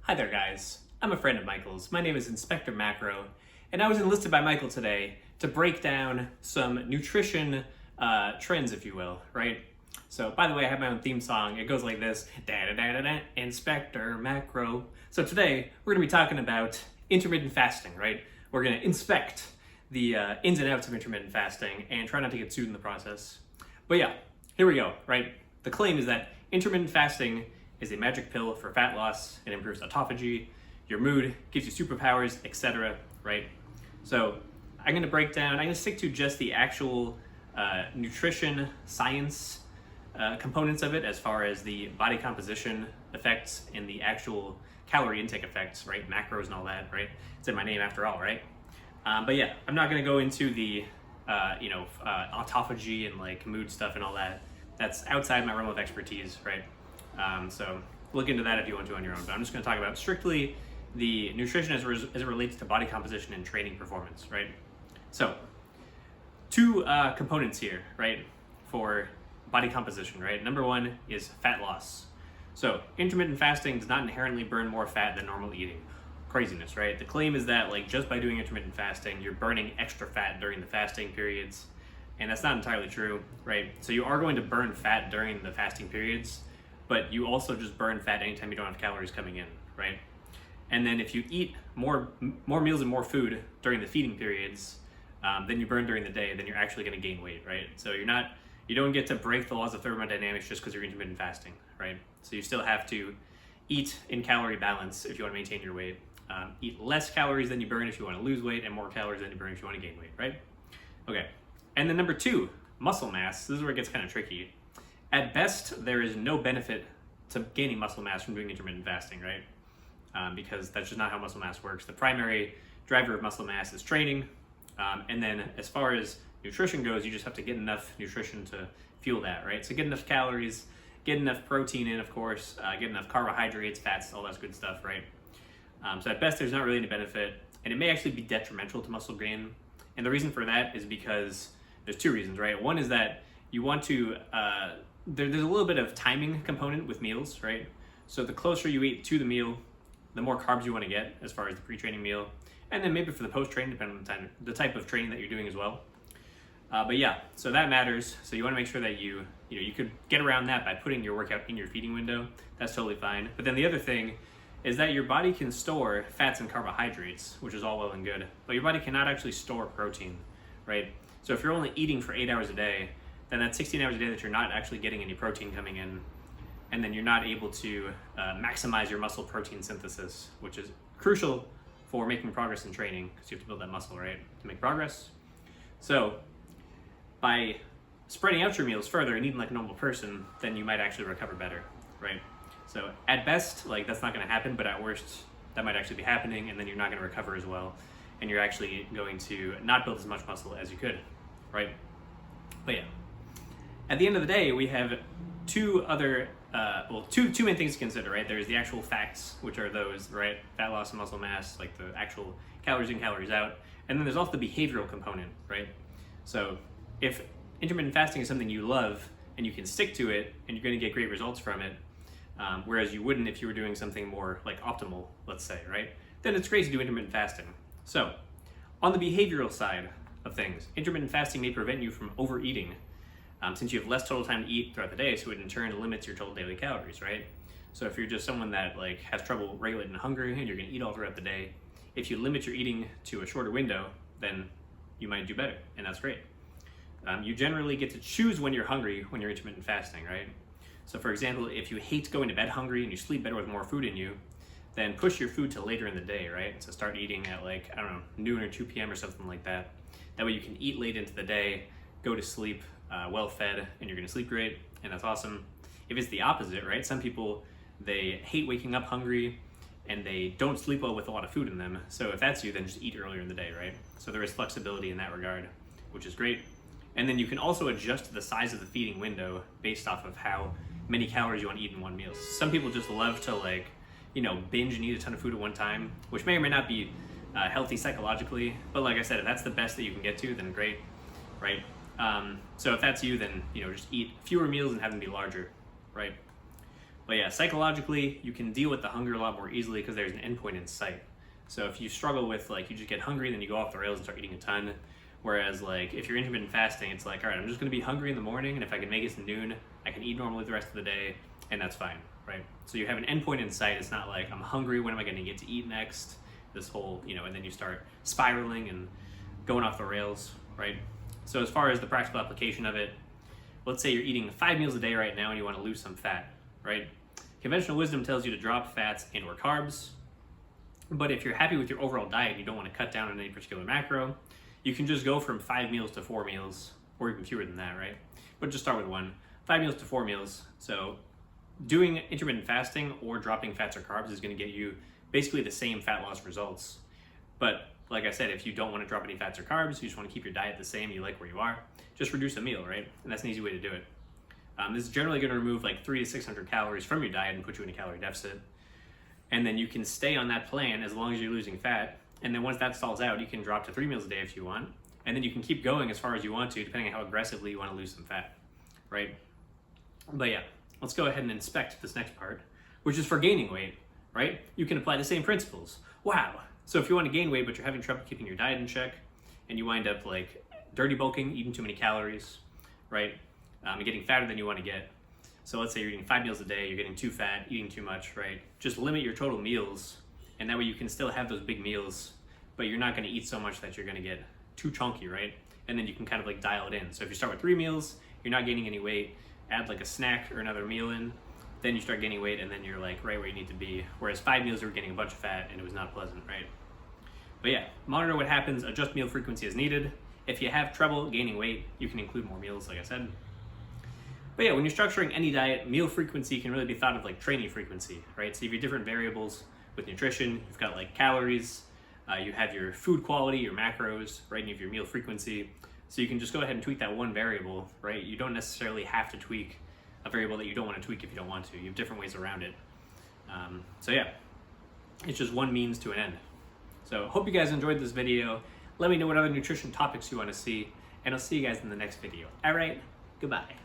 Hi there guys, I'm a friend of Michael's. My name is Inspector Macro, and I was enlisted by Michael today to break down some nutrition trends, if you will, right? So, by the way, I have my own theme song. It goes like this, da-da-da-da-da, Inspector Macro. So today, we're gonna be talking about intermittent fasting, right? We're gonna inspect the ins and outs of intermittent fasting and try not to get sued in the process. But yeah, here we go, right? The claim is that intermittent fasting is a magic pill for fat loss. It improves autophagy, your mood, gives you superpowers, etc., right? So I'm going to stick to just the actual nutrition science components of it as far as the body composition effects and the actual calorie intake effects, right? Macros and all that, right? It's in my name after all, right? But yeah, I'm not going to go into the autophagy and like mood stuff and all that. That's outside my realm of expertise, right? So look into that if you want to on your own. But I'm just going to talk about strictly the nutrition as it relates to body composition and training performance, right? So two components here, right, for body composition, right? Number one is fat loss. So intermittent fasting does not inherently burn more fat than normal eating. Craziness, right? The claim is that like just by doing intermittent fasting, you're burning extra fat during the fasting periods. And that's not entirely true, right? So you are going to burn fat during the fasting periods, but you also just burn fat anytime you don't have calories coming in, right? And then if you eat more meals and more food during the feeding periods than you burn during the day, then you're actually going to gain weight, right? So you don't get to break the laws of thermodynamics just because you're intermittent fasting, right? So you still have to eat in calorie balance if you want to maintain your weight. Eat less calories than you burn if you want to lose weight, and more calories than you burn if you want to gain weight, right? Okay. And then number two, muscle mass. This is where it gets kind of tricky. At best, there is no benefit to gaining muscle mass from doing intermittent fasting, right? Because that's just not how muscle mass works. The primary driver of muscle mass is training. And then as far as nutrition goes, you just have to get enough nutrition to fuel that, right? So get enough calories, get enough protein in, of course, get enough carbohydrates, fats, all that good stuff, right? So at best, there's not really any benefit. And it may actually be detrimental to muscle gain. And the reason for that is because there's two reasons, right? One is that you want to, there's a little bit of timing component with meals, right? So the closer you eat to the meal, the more carbs you want to get as far as the pre-training meal. And then maybe for the post-training, depending on the type of training that you're doing as well. But yeah, so that matters. So you want to make sure that you could get around that by putting your workout in your feeding window. That's totally fine. But then the other thing is that your body can store fats and carbohydrates, which is all well and good, but your body cannot actually store protein, right? So if you're only eating for 8 hours a day, then that's 16 hours a day that you're not actually getting any protein coming in, and then you're not able to maximize your muscle protein synthesis, which is crucial for making progress in training, because you have to build that muscle, right, to make progress. So by spreading out your meals further and eating like a normal person, then you might actually recover better, right? So at best, like that's not going to happen, but at worst, that might actually be happening, and then you're not going to recover as well, and you're actually going to not build as much muscle as you could, right? But yeah, at the end of the day, we have two main things to consider, right? There's the actual facts, which are those, right? Fat loss and muscle mass, like the actual calories in, calories out, and then there's also the behavioral component, right? So if intermittent fasting is something you love and you can stick to it and you're going to get great results from it, whereas you wouldn't if you were doing something more like optimal, let's say, right? Then it's great to do intermittent fasting. So, on the behavioral side of things, intermittent fasting may prevent you from overeating since you have less total time to eat throughout the day, so it in turn limits your total daily calories, right? So if you're just someone that like has trouble regulating hunger and you're gonna eat all throughout the day, if you limit your eating to a shorter window, then you might do better, and that's great. You generally get to choose when you're hungry when you're intermittent fasting, right? So for example, if you hate going to bed hungry and you sleep better with more food in you, then push your food to later in the day, right? So start eating at like, I don't know, noon or 2 p.m. or something like that. That way you can eat late into the day, go to sleep well fed, and you're gonna sleep great, and that's awesome. If it's the opposite, right? Some people, they hate waking up hungry and they don't sleep well with a lot of food in them. So if that's you, then just eat earlier in the day, right? So there is flexibility in that regard, which is great. And then you can also adjust the size of the feeding window based off of how many calories you want to eat in one meal. Some people just love to like, binge and eat a ton of food at one time, which may or may not be healthy psychologically. But like I said, if that's the best that you can get to, then great, right? So if that's you, then just eat fewer meals and have them be larger, right? But yeah, psychologically, you can deal with the hunger a lot more easily because there's an endpoint in sight. So if you struggle with like, you just get hungry, then you go off the rails and start eating a ton. Whereas like, if you're intermittent fasting, it's like, all right, I'm just gonna be hungry in the morning, and if I can make it to noon, I can eat normally the rest of the day, and that's fine, right? So you have an endpoint in sight. It's not like, I'm hungry, when am I gonna get to eat next? This whole, and then you start spiraling and going off the rails, right? So as far as the practical application of it, let's say you're eating 5 meals a day right now and you want to lose some fat, right? Conventional wisdom tells you to drop fats and or carbs, but if you're happy with your overall diet and you don't want to cut down on any particular macro, you can just go from 5 meals to 4 meals, or even fewer than that, right? But just start with 5 meals to 4 meals. So doing intermittent fasting or dropping fats or carbs is going to get you basically the same fat loss results. But like I said, if you don't want to drop any fats or carbs, you just want to keep your diet the same, you like where you are, just reduce a meal, right? And that's an easy way to do it. This is generally going to remove like 300 to 600 calories from your diet and put you in a calorie deficit. And then you can stay on that plan as long as you're losing fat. And then once that stalls out, you can drop to 3 meals a day if you want. And then you can keep going as far as you want to, depending on how aggressively you want to lose some fat, right? But yeah, let's go ahead and inspect this next part, which is for gaining weight, right? You can apply the same principles. Wow. So if you want to gain weight, but you're having trouble keeping your diet in check, and you wind up like dirty bulking, eating too many calories, right? And getting fatter than you want to get. So let's say you're eating 5 meals a day, you're getting too fat, eating too much, right? Just limit your total meals, and that way you can still have those big meals, but you're not going to eat so much that you're going to get too chunky, right? And then you can kind of like dial it in. So if you start with 3 meals, you're not gaining any weight, add like a snack or another meal in, then you start gaining weight, and then you're like right where you need to be. Whereas 5 meals, you were getting a bunch of fat, and it was not pleasant, right? But yeah, monitor what happens, adjust meal frequency as needed. If you have trouble gaining weight, you can include more meals, like I said. But yeah, when you're structuring any diet, meal frequency can really be thought of like training frequency, right? So you have your different variables with nutrition. You've got like calories, you have your food quality, your macros, right? And you have your meal frequency. So you can just go ahead and tweak that one variable, right? You don't necessarily have to tweak a variable that you don't want to tweak if you don't want to. You have different ways around it. So yeah, it's just one means to an end. So hope you guys enjoyed this video. Let me know what other nutrition topics you want to see, and I'll see you guys in the next video. All right, goodbye.